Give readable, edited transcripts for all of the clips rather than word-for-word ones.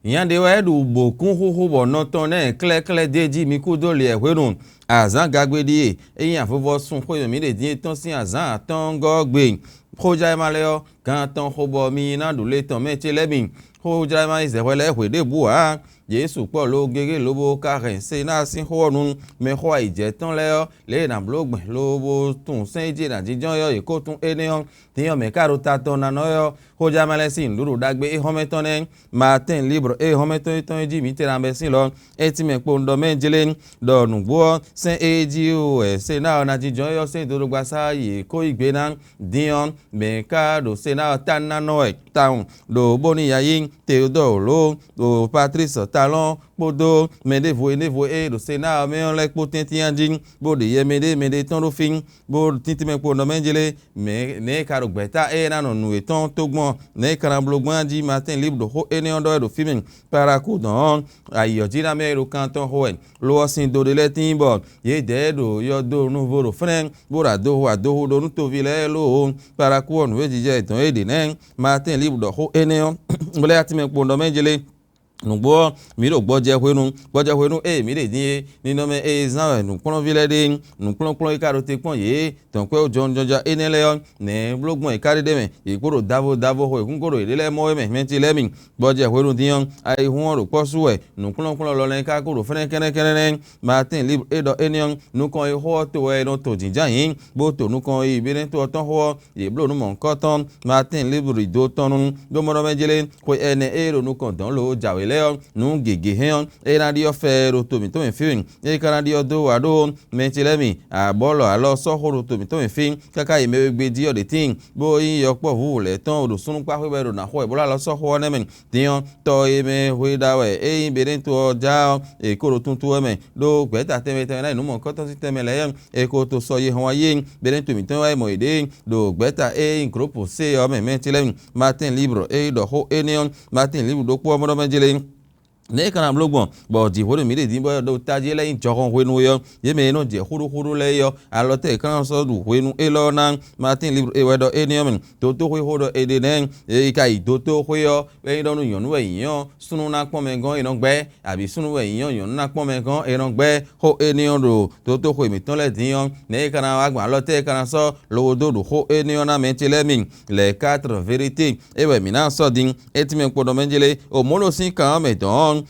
Yande wa du bokun ho bo no ton na kle deji mi ku do le ehwerun azan gagbedi eyin afofo sun ko mi de din ton sin azan ton gogbe koja maleo kan ton ho bo mi na du le ton meti lebin koja ma izewele ehwede bua Yesu pọ̀ ló gẹ́gẹ́ lóbó kárẹ̀ ṣe náà sí ọ̀run mẹ́kọ́ ìjẹ́tán lẹ́yọ́ lẹ́yìn àbúlógbìn lóbó tún sẹ́yìn nàìjíríà yọ èkó tún ẹnìyàn tíyàn mẹ́kàrò tatọ́ nànà yọ kọjá mẹ́lẹ́sìn lóru dágbé ehọ́mẹ́tán ní Matin Libre ehọ́mẹ́tán tán jí mi tẹ̀ra mẹ́sìn lọ etí mẹ́pọ̀ ńdọ́ mẹ́jẹlẹ́ dọ̀nùgbọ́ sẹ́ èjì o ẹ̀ṣẹ̀ náà nàìjíríà yọ sẹ́yìn tó dọ́gba sáàyè kó ìgbé náà díyàn mẹ́kàrò ṣe náà tánánà ẹ̀ táwọn lòbó níyàyí Théodore ló Patrice talon podo medevo do sena me lek potentianjin bo de yemede ton do fin bo titime po no menjele me ne karo gbeta na no nu eton togbon ne kan blogbon di Matin Libre ho ene ondo do filming para ku don ayo jira me ro kan ton ho en lo sin do de letin bo ye de do yo do nu vo do fren bo ra do do nu to vile lo para ku on we jije eton ede nen Matin Libre ho ene on bo le atime po no menjele nugbo mi ro gboje hwenu mi de din nínú me zan nuklon vile de nuklon ikaro te pon ye ton pe ojonjoja enele ne blogbon ikare de me ikoro davo ho ikungoro idele mo me menti lemi gboje hwenu din ai hun ro posu e nuklon lo len ka koro fene kene Matin Libre edo enion nukon e ho to e no to jinja yin bo to nukon e bere to ton ho ye blo nu mon koton Matin Libre do ton do mo mejele ko ene ero nukon don lo jawe nu gege hen radio fero to mi to me fin e radio do ado mentilemi abolo alo so horo to mi to me fin kaka ye megbe di o de tin bo yin yo po hu le ton o sunu pa hwe ro na ho e bola lo so ho ne men dion to e me hwe da we e yin bere to ja e koro tun tu me do gbeta teme na nu mo ko to si teme le e ko to so ye hon aye bere to mi to wa mo ide do gbeta e group se o me mentilemi Matin Libre e do ho enion Matin Libre do po mo do menjele ne kana blogbon bo di horo mi de din bo do taje leyin jokon hwenu yo ye me no je huru le yo alote kan so du hwenu elona Matin Libre e wedo enium to horo ede nen e ka ido to hwo e do nu yonu eyan sunu na pon me gan ina gbe abi sunu eyan yonu na pon me gan ina gbe ho enium do to hwo mi ton le din yo ne kana wa gba alote kana so lo do ho enium na menti le min les quatre vérités e we mi na so din etime podo menjele o mono sin kan me don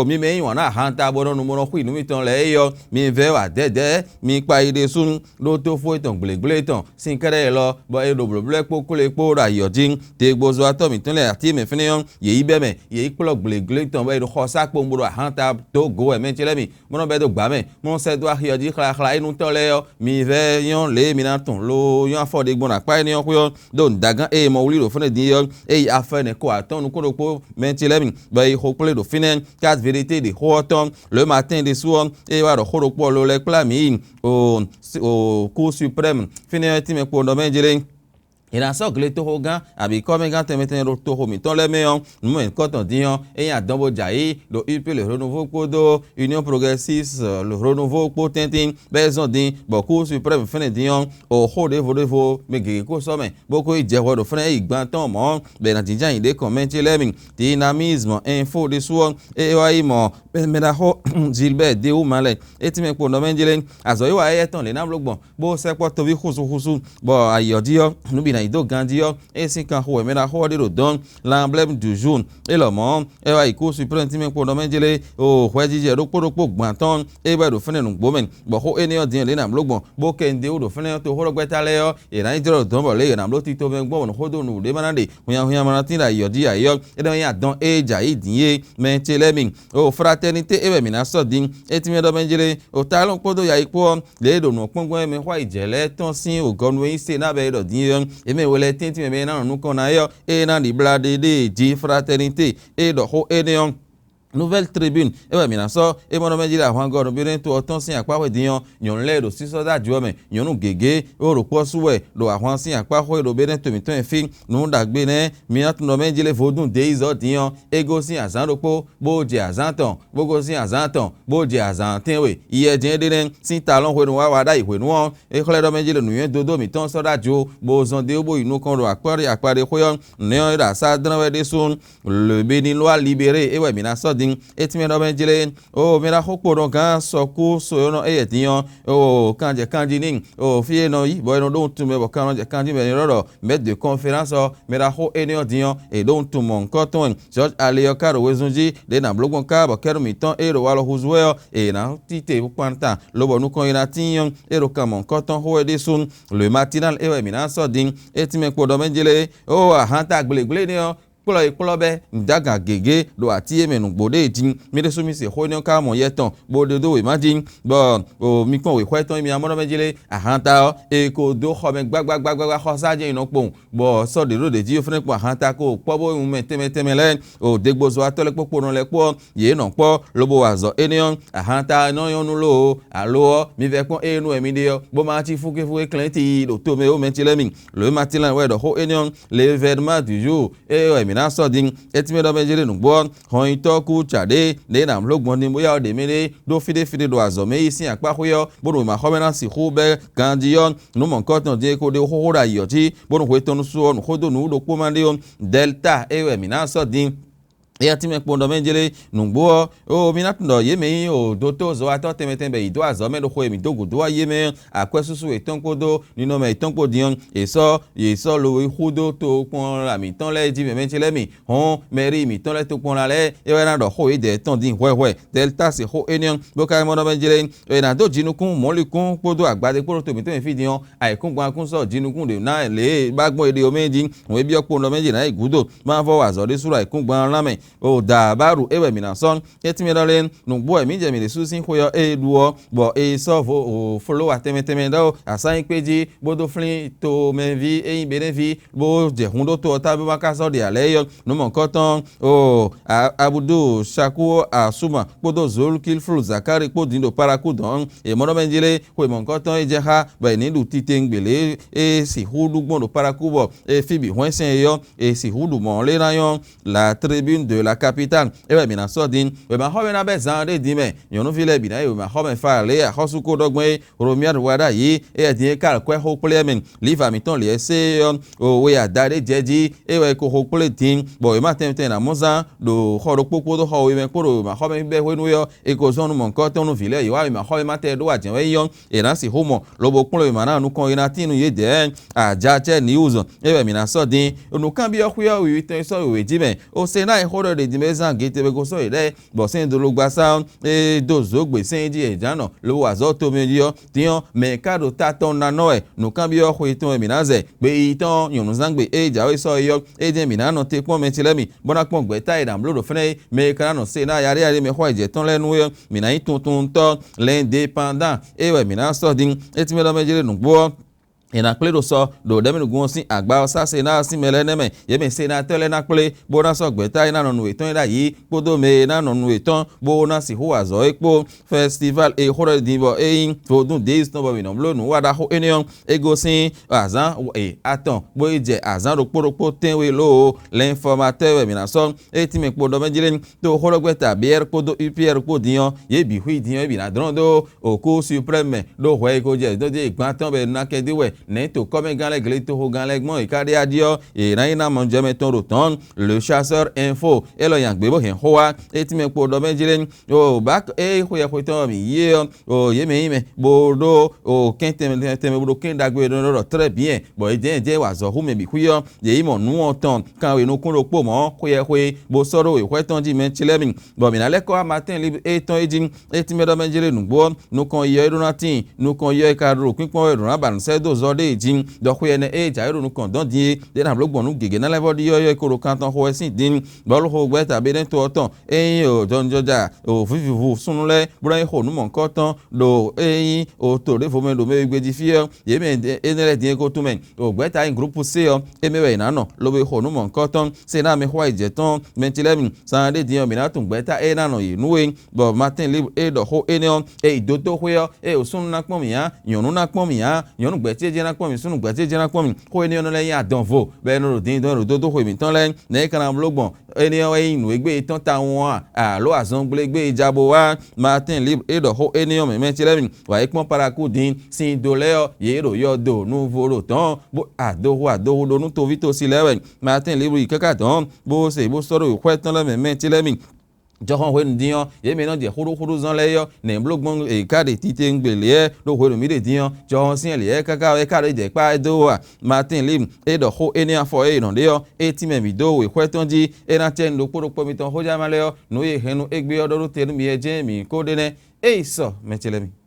mi me yin na hanta bodo nu mo hu inu mi ton le yo mi ve wa dede mi pa ide sun lo to fo itan gbelegble itan sin kere lo bo e do bloble po kule po ra yo jin te gbozo ato mi ton le ati me fini yon ye ibe me ye iplo gbelegble itan bo e do khosa po mboro hanta to go e menchele mi mo no be do gba me mo se do yo ji khla inu ton le yo mi ve yon le mi na ton lo yon afo de gbon na pa ni yon ko do dagan e mo wuli do fune din yo e afa ne ko aton nu ko do po menchele mi bo e ho kule do fine quatre vérités de Horton le matin des soirs et va ro po lo le plami au cour suprême finir time po do menjele ina so gle to hogan abi comme gan temeten ro to ho mi ton le meon nous en coton dion et ya dombo jai do UP le renouveau kodo Union progressiste le renouveau potentin besoin din beaucoup suprême fin dion o ho de vo me ge ko so me beaucoup je wo do fin igban ton mo be na tijan ide comment lemming dynamisme info de soir et wa imo me da ho Gilbert de ou male etime po no menjele azo yo aye ton le na blogbon bo se po to vi khusu bo ayodio nu bi na ido gandio et si kan ho me na ho de don l'emblème du jaune et le monde e wa iko supreme time po no menjele o hwejije ro po gbanton e ba do fene nu gbomen bo ho eni odin le na blogbon bo kende o do fene to ho gbeta le yo e na idro don bo le na blo ti to ben gbon ho do nu de manade huya manatin da yodi ayo e don ya don e ja idin men telemin o fraternité e be mi na so din e time do menjele o talon podo ya ipo le do nu pongbon me hwa ijele ton sin o gonu yin se na be do din me wele tinti me na nu kona yo e na di blade de ji fraternité e do ho eneon Nouvelle Tribune mina so mono menjile àwọn god birin to otan sin apawe diyan yon le do siso da juome yonu gege o ro posuwe do àwọn sin apawe do birin to mi ton fi nu dagbe ne mi atun menjile vodun deizo diyan ego sin azan ropo boje azanton bogo sin azanton boje azantenwe iye din de sin talon we wa da iwe nu won kole do menjile nu yen dodo mi ton so da jo bo zon de obo inu kan ro apare koyo ne ra sa dran we de sun le béninois libéré mina so etime do benjile o mera hokpo don kan soku so no eyetiyan o kanje kanji nin o fie no yi boy no don tume bo kan kanji me roro met de conférence mera ho enion diyan e don tumon koton George Alio Karo wezunji de na blogon ka bo kero miton e ro walo huzwe e na tite bu kwanta lobo nu kon ina tiyan e ro kamon koton ho de sun le matinal mina so din etime ko do benjile o ahanta gbelegble ni kplobe ndaga gege do atie menu gbode tin mede so mi se honi ka mo yeton bode do imagine bo o mi kon we kweton mi amono mejile ahanta e ko do ho me gbagba ho saje ino pon bo so de ro de ji ofren po ahanta ko pobo un metemele o degbozo atole popo no le po ye no po lobo wazo enion ahanta no yonu lo alo mi ve pon enu emi de bo ma ti fuke klenti do to me o mentile mi le matin we do ho enion l'événement du jour e na so din etime do mejere nu gbo hon itoku chade de na mlogbon ni boya de mele do fide do azome isin apakoyo bono ma homena si khube gandion nu mon koton de ko de hohora yoti bono kwetonu so nu khodo nu do pomande delta mina so din time kpondo menjele nungbo o minatundo yeme o doto zo ato temetembe ido azome do khoemi dogu do yeme akwesusu etonkodo nino me etonko dion eso lo hudo to pon la mi ton le di menjele mi hon meri mi ton le to pon la le e na do ho ide ton din hwe delta se ho enion boka mo do menjele e na do jinukun molikun podo agbade poro to mi to fi dion aikun gban kun so jinukun de na le bagbon ede o meji won bi opondo menjele na igudo ma fo wazo de sura aikun gban lame o dabaru mina son etime dalen nu bo emi je mi le susin koyo duo bo so vo follow atemeteme do asan peji bodo flin to menvi benevi bo je hundo to tabe makaso de aleyo nu mon koton o abudu shaku asuma bodo zol kil flu zakari podindo parakudon mono menjile ko mon koton je ha ba ni du titengbele si hudu gbondo parakubo fibi hwensen yo si hudu mon le rayon la tribune de la capitale mina so din we ma hobe na be zande dime yonu vile bi na we ma hobe fa le a hosuko dogbe romiar wada yi din kal kwe ho plemen liva miton le se o we adare jeji we ko ho ple tin bo we ma temten na moza do horo popo do ho we me poro ma hobe be wenu yo ko zonu mon ko tonu vile yi wa we ma hobe ma te do ajen we yon na si homo lobo kunlo ma na nu kon ina tinu ye de ajache news mina so din onu kan bi okuya wi ten so we jime o se na horo de dimezan gete be go so ire bo sen do lo gba sound dozo gbe sen ji ejana lo wa zo to meji yo tiyan mercado taton na no nu kan bi okun iton minaze pe iton yonu zangbe jawe so yo de minano te pon metilemi bona pon gbe ta idam lo fene mercado se na yare me ho je ton lenu yo mina itun to l'indépendant mina so din etime do mejire nu gbo ina kledo so do deminu gun sin agba sa se na sin meleneme ye me se na tele na ple bo na so gbeta ina nonu eton ida yi podo me na nonu eton bo na si ho azo epo festival e hore dibo in fodun days no bo mi no nu wada ho enion ego sin azan aton bo je azan roporopo tenwe lo l'informateur mi na so etime podo mejile to horo gbeta bier podo UPR podion ye bi hui dion bi na drondo o cour suprême do ho ego je do de igbantan be na kediwe Neto comme gan les gleto ho gan les mon e kade adio e na ina mon jeme ton roton le chasseur info e lo yang gbebo hen howa etime po do menjile o back ho ya ko ton mi ye o ye me bodo o kenteme bodo kenda gbe do très bien bo e je wa zo hu me bi kuyo ye imo nu onton kan we no kun ro po mo ko ye ko bo soro we ko ton di men chilemi bo mi na le ko matin libre e ton ejin etime do menjile nu gbo nu kon ye do natin nu kon ye ka ro pin pon we do na ban se do zo de jin do khoyene e jairo nu kon don die de na blogbo nu gege na level di yo ko ro kan ton ho esin din bolo ho gbe ta be den to ton eyin o don joja o vivu sunule bura ho nu mon ko ton do eyin o to re fo me do me gbeji fi yo ye me enele din ko tu men o gbe ta in group C yo e me we na no lo be ho nu mon ko ton se na me ho ije ton mentilemi san de din mi na tun gbe ta e na no yi nuwe bo Matin Libre e do ho enion e do to ho yo e o sunu na pon mi ya yonu na pon mi ya yonu gbe ti je na pon mi sunu gbe ti je na pon mi ho enion le yan adonvo be no din don ro do ho mi ton le ne kan blogbon enion e inu egbe ton ta won a lo azon gbe ijabo wa Matin Libre e do ho enion me mentilemi wa e pon paraku din sin do le ye ro yo do nu voro ton bo adoho do nu to vito si lewe Matin Libre ikaka ton bo se bo soro ikwe ton le me mentilemi jọkàn wẹ́nu diyan yémi náà jẹ́ kúrúkúrú zan lẹ́yọ́ ní blógbọ́n èkáde títí ń gbèlè ẹ́ lóhùn mi lè diyan jọkàn sí ẹ̀lẹ́ káká ẹ̀káde jẹ́ pa ẹ̀dọ́ wa Matin Libre ẹ̀dọ̀ kó ẹni afọ ẹ̀ ìrànlẹ́yọ́ ẹ̀tí mẹ̀mí dó ìkwẹ́ tán jí ẹ̀nà tẹ́ ń lo kpọ́dọ̀kpọ́ mi tán kó já má lẹ́yọ́ nù yẹ hẹnu ẹgbẹ́ ọdọ́dún tẹnu mi ẹ̀ jẹ́ mi kó dẹ́nẹ́ ẹ̀ sọ mẹ́tẹ́lẹ́mi.